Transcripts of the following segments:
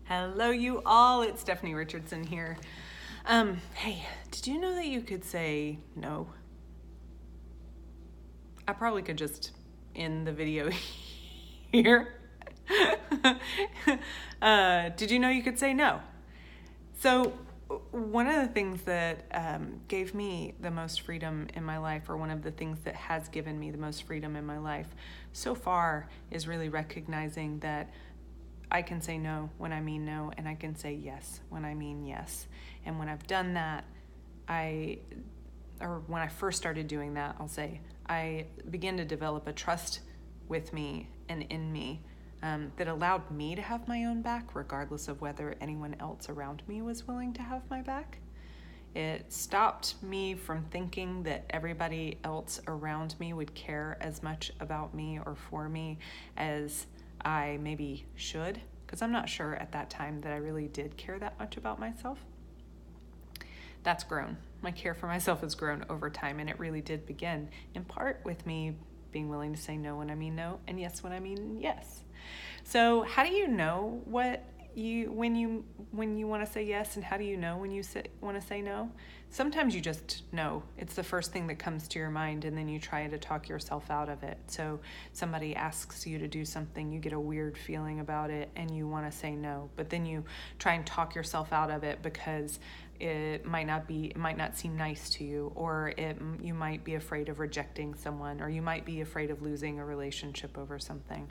Hello, you all. It's Stephanie Richardson here. Hey, did you know that you could say no? I probably could just end the video here. Did you know you could say no? So, one of the things that gave me the most freedom in my life, or one of the things that has given me the most freedom in my life so far, is really recognizing that I can say no when I mean no, and I can say yes when I mean yes. And when I've done that, when I first started doing that, I began to develop a trust with me and in me that allowed me to have my own back, regardless of whether anyone else around me was willing to have my back. It stopped me from thinking that everybody else around me would care as much about me or for me as I maybe should, because I'm not sure at that time that I really did care that much about myself. That's grown. My care for myself has grown over time, and it really did begin in part with me being willing to say no when I mean no and yes when I mean yes. So how do you know when you want to say yes, and how do you know when you want to say no? Sometimes you just know. It's the first thing that comes to your mind, and then you try to talk yourself out of it. So somebody asks you to do something, you get a weird feeling about it, and you want to say no, but then you try and talk yourself out of it because it might not seem nice to you, or you might be afraid of rejecting someone, or you might be afraid of losing a relationship over something.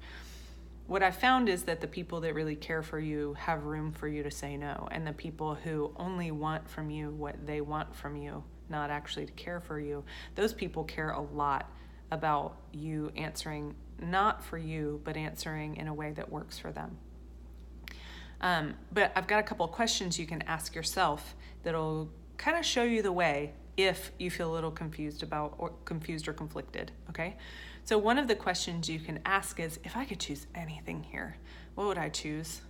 What I found is that the people that really care for you have room for you to say no, and the people who only want from you what they want from you, not actually to care for you, those people care a lot about you answering not for you, but answering in a way that works for them. But I've got a couple of questions you can ask yourself that'll kind of show you the way if you feel a little confused or conflicted, okay? So one of the questions you can ask is, if I could choose anything here, what would I choose?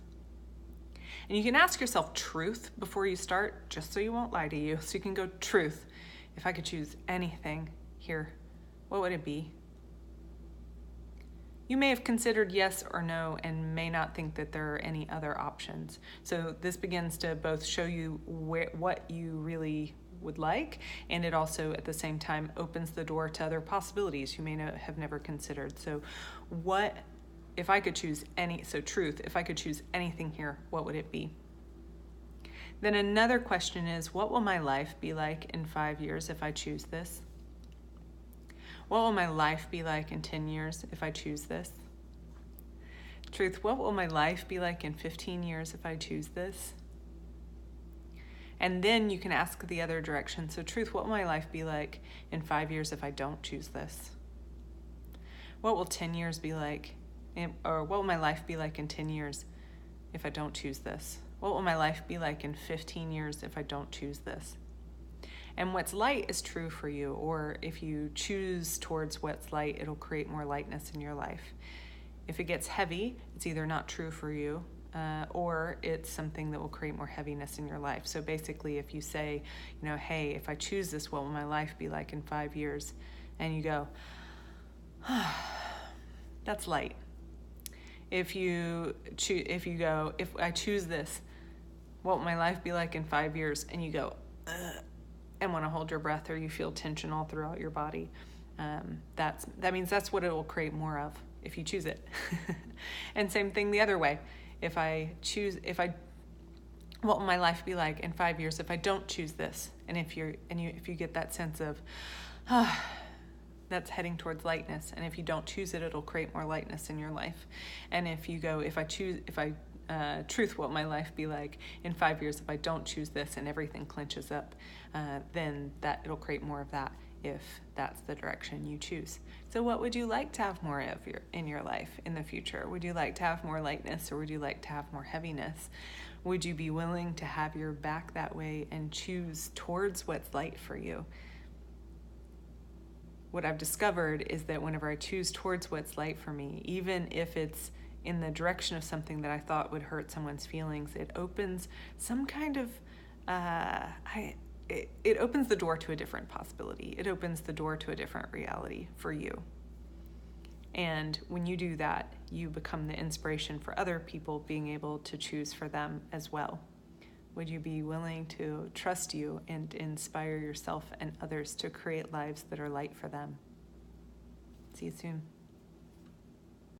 And you can ask yourself truth before you start, just so you won't lie to you. So you can go, truth, if I could choose anything here, what would it be? You may have considered yes or no and may not think that there are any other options. So this begins to both show you what you really would like, and it also at the same time opens the door to other possibilities you may have never considered. So if I could choose truth, if I could choose anything here, what would it be? Then another question is, what will my life be like in 5 years if I choose this? What will my life be like in 10 years if I choose this? Truth, what will my life be like in 15 years if I choose this? And then you can ask the other direction. So truth, what will my life be like in 5 years if I don't choose this? What will 10 years be like? Or what will my life be like in 10 years if I don't choose this? What will my life be like in 15 years if I don't choose this? And what's light is true for you, or if you choose towards what's light, it'll create more lightness in your life. If it gets heavy, it's either not true for you, or it's something that will create more heaviness in your life. So basically, if you say, hey, if I choose this, what will my life be like in 5 years? And you go, that's light. If you go, if I choose this, what will my life be like in 5 years? And you go, and want to hold your breath, or you feel tension all throughout your body, that means that's what it will create more of if you choose it. And same thing the other way. What will my life be like in 5 years if I don't choose this? And if you get that sense of, that's heading towards lightness. And if you don't choose it, it'll create more lightness in your life. And if you go, truth, what will my life be like in 5 years if I don't choose this, and everything clenches up, then it'll create more of that if that's the direction you choose. So what would you like to have more of in your life in the future? Would you like to have more lightness, or would you like to have more heaviness? Would you be willing to have your back that way and choose towards what's light for you? What I've discovered is that whenever I choose towards what's light for me, even if it's in the direction of something that I thought would hurt someone's feelings, it opens some kind of, it opens the door to a different possibility. It opens the door to a different reality for you. And when you do that, you become the inspiration for other people being able to choose for them as well. Would you be willing to trust you and inspire yourself and others to create lives that are light for them? See you soon.